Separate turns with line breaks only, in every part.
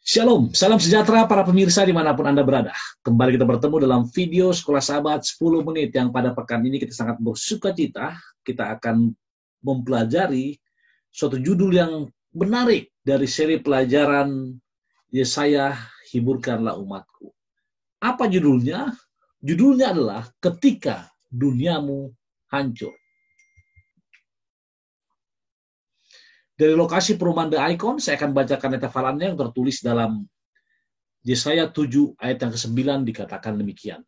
Shalom, salam sejahtera para pemirsa dimanapun Anda berada. Kembali kita bertemu dalam video Sekolah Sahabat 10 menit yang pada pekan ini kita sangat bersuka cita. Kita akan mempelajari suatu judul yang menarik dari seri pelajaran Yesaya, Hiburkanlah Umatku. Apa judulnya? Judulnya adalah Ketika Duniamu Hancur. Dari lokasi perumahan The Icon, saya akan bacakan ayat hafalannya yang tertulis dalam Yesaya 7 ayat yang ke-9 dikatakan demikian.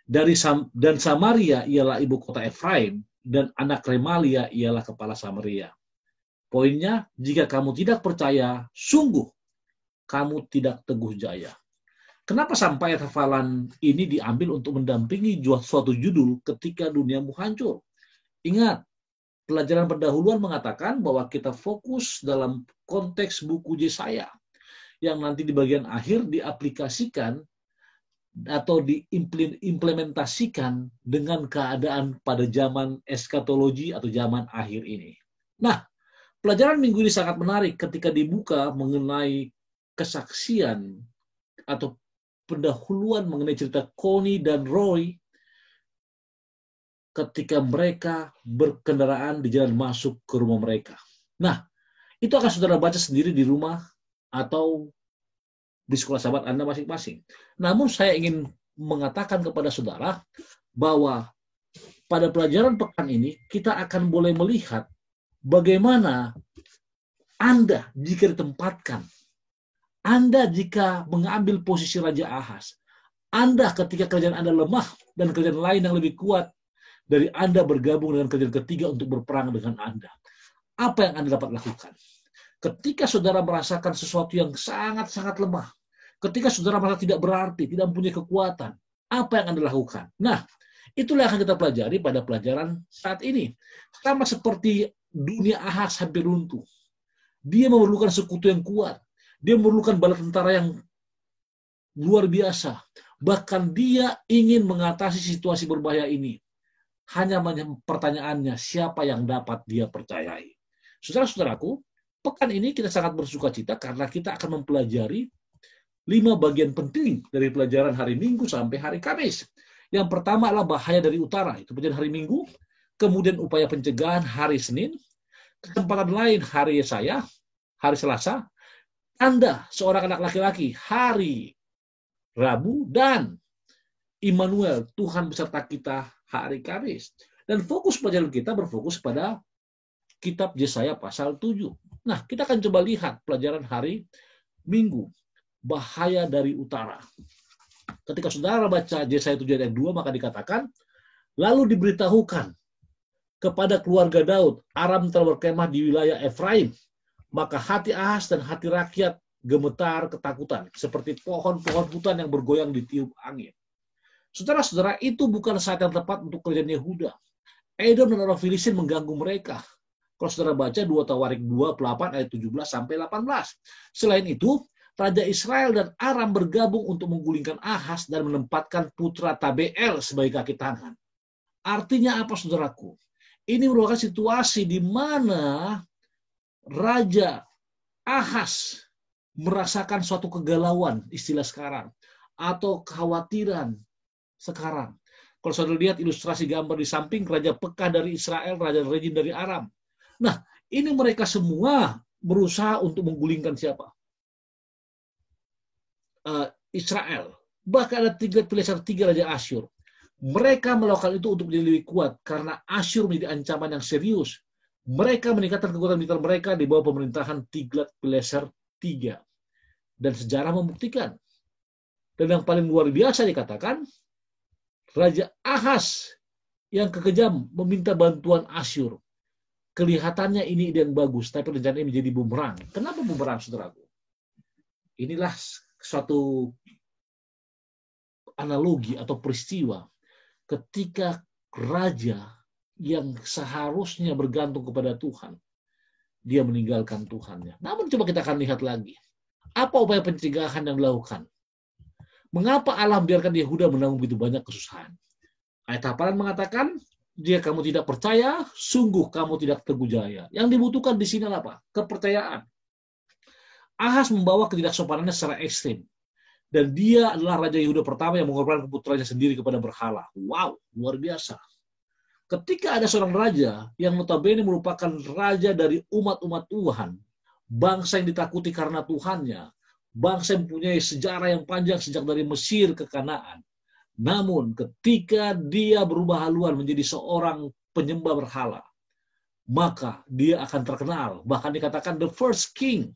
Dan Samaria ialah ibu kota Efraim, dan anak Remalia ialah kepala Samaria. Poinnya, jika kamu tidak percaya, sungguh kamu tidak teguh jaya. Kenapa sampai ayat hafalan ini diambil untuk mendampingi suatu judul ketika duniamu hancur? Ingat, pelajaran pendahuluan mengatakan bahwa kita fokus dalam konteks buku Yesaya yang nanti di bagian akhir diaplikasikan atau diimplementasikan dengan keadaan pada zaman eskatologi atau zaman akhir ini. Nah, pelajaran minggu ini sangat menarik ketika dibuka mengenai kesaksian atau pendahuluan mengenai cerita Connie dan Roy ketika mereka berkendaraan di jalan masuk ke rumah mereka. Nah, itu akan saudara baca sendiri di rumah atau di sekolah sahabat Anda masing-masing. Namun saya ingin mengatakan kepada saudara bahwa pada pelajaran pekan ini kita akan boleh melihat bagaimana Anda jika ditempatkan, Anda jika mengambil posisi Raja Ahaz, Anda ketika kerajaan Anda lemah dan kerajaan lain yang lebih kuat dari Anda bergabung dengan kerajaan ketiga untuk berperang dengan Anda. Apa yang Anda dapat lakukan? Ketika saudara merasakan sesuatu yang sangat-sangat lemah, ketika saudara merasa tidak berarti, tidak mempunyai kekuatan, apa yang Anda lakukan? Nah, itulah yang akan kita pelajari pada pelajaran saat ini. Sama seperti dunia Ahaz hampir runtuh. Dia memerlukan sekutu yang kuat. Dia memerlukan bala tentara yang luar biasa. Bahkan dia ingin mengatasi situasi berbahaya ini. Hanya pertanyaannya, siapa yang dapat dia percayai? Saudara-saudaraku, pekan ini kita sangat bersuka cita karena kita akan mempelajari 5 bagian penting dari pelajaran hari Minggu sampai hari Kamis. Yang pertama adalah bahaya dari utara, itu pelajaran hari Minggu. Kemudian upaya pencegahan hari Senin. Kesempatan lain hari Yesaya, hari Selasa. Anda seorang anak laki-laki, hari Rabu. Dan Immanuel, Tuhan beserta kita, hari Kamis. Dan fokus pelajaran kita berfokus pada kitab Yesaya pasal 7. Nah, kita akan coba lihat pelajaran hari Minggu. Bahaya dari utara. Ketika saudara baca Yesaya 7 ayat 2, maka dikatakan, lalu diberitahukan kepada keluarga Daud, Aram telah berkemah di wilayah Efraim. Maka hati Ahaz dan hati rakyat gemetar ketakutan, seperti pohon-pohon hutan yang bergoyang ditiup angin. Saudara-saudara, itu bukan saat yang tepat untuk kerajaan Yehuda. Edom dan orang Filistin mengganggu mereka. Kalau saudara baca 2 Tawarik 28 ayat 17 sampai 18. Selain itu, Raja Israel dan Aram bergabung untuk menggulingkan Ahaz dan menempatkan putra Tabeel sebagai kaki tangan. Artinya apa, saudaraku? Ini merupakan situasi di mana Raja Ahaz merasakan suatu kegalauan, istilah sekarang, atau kekhawatiran sekarang. Kalau saudara lihat ilustrasi gambar di samping, Raja Pekah dari Israel, Raja Rezin dari Aram. Nah, ini mereka semua berusaha untuk menggulingkan siapa? Israel. Bahkan ada 3 Raja Asyur. Mereka melakukan itu untuk menjadi lebih kuat karena Asyur menjadi ancaman yang serius. Mereka meningkatkan kekuatan militer mereka di bawah pemerintahan Tiglat-Pileser III. Dan sejarah membuktikan. Dan yang paling luar biasa dikatakan, Raja Ahaz yang kekejam meminta bantuan Asyur. Kelihatannya ini ide yang bagus, tapi rencana ini menjadi bumerang. Kenapa bumerang, saudaraku? Inilah suatu analogi atau peristiwa ketika raja yang seharusnya bergantung kepada Tuhan, dia meninggalkan Tuhannya. Namun coba kita akan lihat lagi. Apa upaya pencegahan yang dilakukan? Mengapa Allah membiarkan Yehuda menanggung begitu banyak kesusahan? Ayat hafalan mengatakan, jika kamu tidak percaya, sungguh kamu tidak teguh jaya. Yang dibutuhkan di sini apa? Kepercayaan. Ahas membawa ketidaksopanannya secara ekstrim. Dan dia adalah Raja Yehuda pertama yang mengorbankan putranya sendiri kepada berhala. Wow, luar biasa. Ketika ada seorang raja yang notabene merupakan raja dari umat-umat Tuhan, bangsa yang ditakuti karena Tuhannya, bangsa yang mempunyai sejarah yang panjang sejak dari Mesir ke Kanaan. Namun ketika dia berubah haluan menjadi seorang penyembah berhala, maka dia akan terkenal. Bahkan dikatakan the first king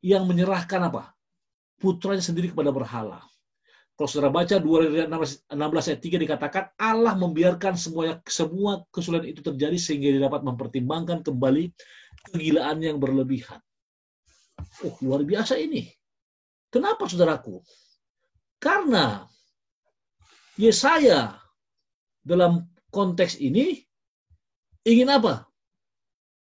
yang menyerahkan apa? Putranya sendiri kepada berhala. Kalau saudara baca 2 ayat 3 dikatakan Allah membiarkan semua kesulitan itu terjadi sehingga dia dapat mempertimbangkan kembali kegilaan yang berlebihan. Oh, luar biasa ini. Kenapa saudaraku? Karena Yesaya dalam konteks ini ingin apa?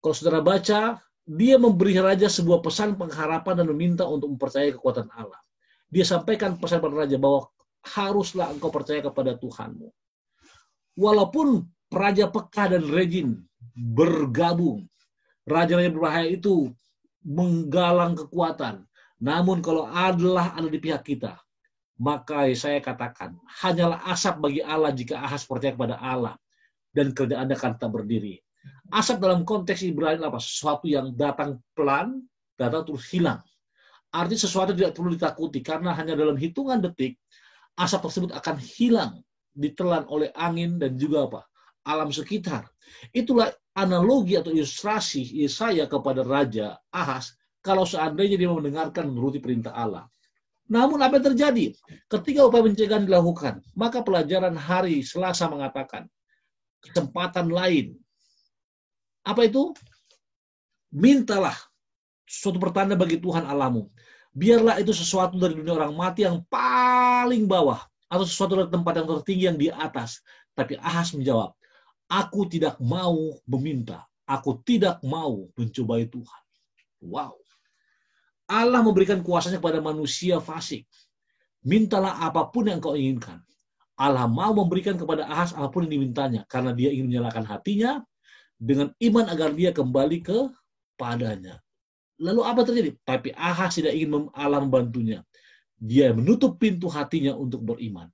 Kalau saudara baca, dia memberi raja sebuah pesan pengharapan dan meminta untuk mempercayai kekuatan Allah. Dia sampaikan pesan pada raja bahwa haruslah engkau percaya kepada Tuhanmu. Walaupun Raja Pekah dan Rejin bergabung, raja-raja berbahaya itu menggalang kekuatan. Namun kalau Allah ada di pihak kita, maka saya katakan, hanyalah asap bagi Allah jika Ahas percaya kepada Allah dan kerjaan akan tetap berdiri. Asap dalam konteks Ibrani apa? Sesuatu yang datang pelan, datang terus hilang. Artinya sesuatu tidak perlu ditakuti karena hanya dalam hitungan detik asap tersebut akan hilang, ditelan oleh angin dan juga apa? Alam sekitar. Itulah analogi atau ilustrasi Yesaya kepada Raja Ahas kalau seandainya dia mendengarkan menuruti perintah Allah. Namun apa yang terjadi? Ketika upaya pencegahan dilakukan, maka pelajaran hari Selasa mengatakan kesempatan lain. Apa itu? Mintalah suatu pertanda bagi Tuhan Allahmu. Biarlah itu sesuatu dari dunia orang mati yang paling bawah atau sesuatu dari tempat yang tertinggi yang di atas. Tapi Ahas menjawab, aku tidak mau meminta. Aku tidak mau mencobai Tuhan. Wow. Allah memberikan kuasanya kepada manusia fasik. Mintalah apapun yang kau inginkan. Allah mau memberikan kepada Ahas apapun yang dimintanya. Karena dia ingin menyalakan hatinya dengan iman agar dia kembali kepadanya. Lalu apa terjadi? Tapi Ahas tidak ingin Allah membantunya. Dia menutup pintu hatinya untuk beriman.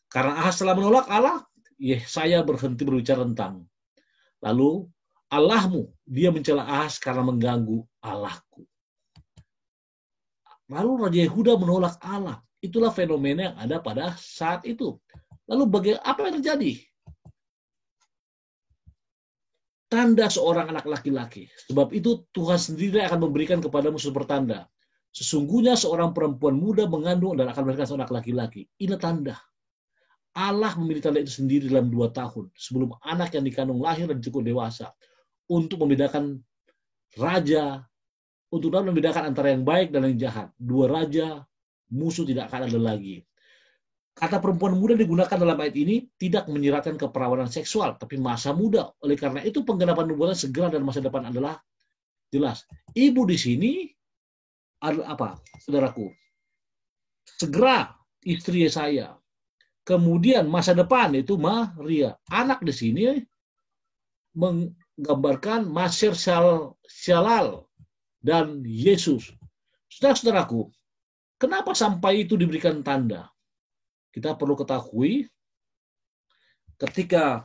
Karena Ahas telah menolak Allah, saya berhenti berbicara tentang. Lalu Allahmu, dia mencela Ahas karena mengganggu Allahku. Lalu Raja Yehuda menolak Allah. Itulah fenomena yang ada pada saat itu. Lalu apa yang terjadi? Tanda seorang anak laki-laki. Sebab itu Tuhan sendiri akan memberikan kepadamu suatu pertanda. Sesungguhnya seorang perempuan muda mengandung dan akan melahirkan seorang anak laki-laki. Ini tanda. Allah memilih tanda itu sendiri dalam 2 tahun. Sebelum anak yang dikandung lahir dan cukup dewasa. Untuk membedakan raja. Untuk membedakan antara yang baik dan yang jahat. 2 raja, musuh tidak akan ada lagi. Kata perempuan muda digunakan dalam ayat ini tidak menyiratkan keperawanan seksual, tapi masa muda. Oleh karena itu penggenapan nubuatan segera dan masa depan adalah jelas. Ibu di sini adalah apa, saudaraku? Segera istri Yesaya. Kemudian masa depan itu Maria. Anak di sini menggambarkan Maser Shalal dan Yesus. Saudara-saudaraku, kenapa sampai itu diberikan tanda? Kita perlu ketahui ketika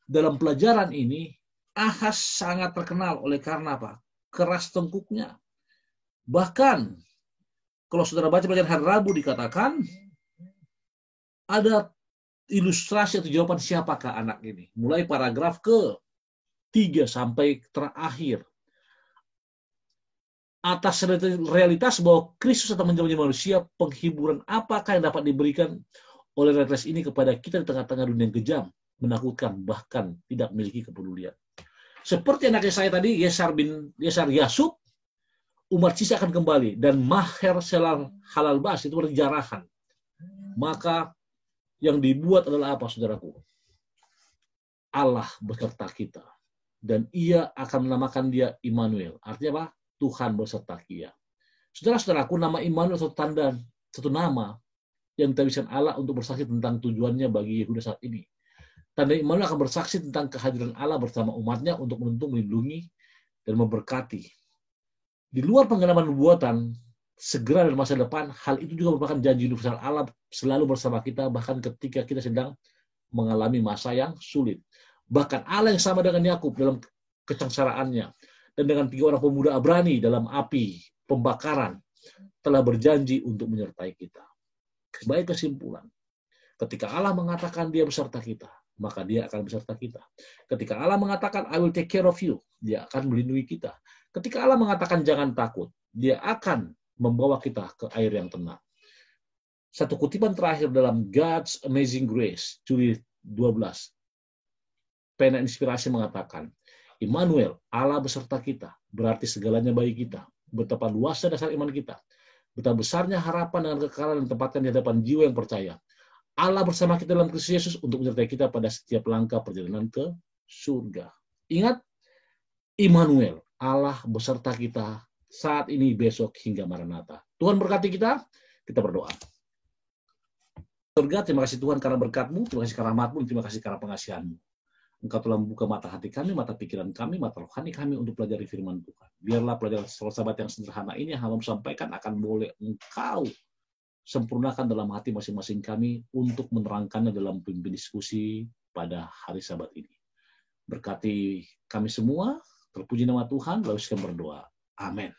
dalam pelajaran ini Ahas sangat terkenal oleh karena apa? Keras tengkuknya. Bahkan kalau saudara baca pelajaran hari Rabu dikatakan ada ilustrasi atau jawaban siapakah anak ini. Mulai paragraf ke-3 sampai terakhir. Atas realitas bahwa Kristus atau menjadi manusia, penghiburan apakah yang dapat diberikan oleh realitas ini kepada kita di tengah-tengah dunia yang kejam, menakutkan, bahkan tidak memiliki kepedulian. Seperti anaknya saya tadi, Yesar Yasub, umat sisa akan kembali, dan Maher Halal Bas, itu berarti jarahan. Maka yang dibuat adalah apa, saudaraku? Allah beserta kita. Dan ia akan menamakan dia Immanuel. Artinya apa? Tuhan beserta kita. Saudara-saudaraku, nama Immanuel satu tanda, satu nama yang ditawarkan Allah untuk bersaksi tentang tujuannya bagi Yehuda saat ini. Tanda Immanuel akan bersaksi tentang kehadiran Allah bersama umatnya untuk menuntun, melindungi, dan memberkati. Di luar penggenapan nubuatan, segera dalam masa depan, hal itu juga merupakan janji universal Allah selalu bersama kita, bahkan ketika kita sedang mengalami masa yang sulit. Bahkan Allah yang sama dengan Yakub dalam kesengsaraannya, dan dengan 3 orang pemuda Abrani dalam api pembakaran, telah berjanji untuk menyertai kita. Sebagai kesimpulan, ketika Allah mengatakan dia beserta kita, maka dia akan beserta kita. Ketika Allah mengatakan I will take care of you, dia akan melindungi kita. Ketika Allah mengatakan jangan takut, dia akan membawa kita ke air yang tenang. Satu kutipan terakhir dalam God's Amazing Grace, Juli 12. Pena Inspirasi mengatakan, Immanuel, Allah beserta kita, berarti segalanya bagi kita. Betapa luasnya dasar iman kita. Betapa besarnya harapan dengan kekalahan yang ditempatkan di hadapan jiwa yang percaya. Allah bersama kita dalam Kristus Yesus untuk menyertai kita pada setiap langkah perjalanan ke surga. Ingat, Immanuel, Allah beserta kita saat ini, besok, hingga Maranatha. Tuhan berkati kita berdoa. Surga, terima kasih Tuhan karena berkat-Mu, terima kasih karena rahmat-Mu, terima kasih karena pengasihan-Mu. Engkau telah membuka mata hati kami, mata pikiran kami, mata rohani kami untuk pelajari firman Tuhan. Biarlah pelajaran sahabat yang sederhana ini yang hamba sampaikan akan boleh Engkau sempurnakan dalam hati masing-masing kami untuk menerangkannya dalam pimpin diskusi pada hari Sabat ini. Berkati kami semua, terpuji nama Tuhan, lalu sekian berdoa. Amin.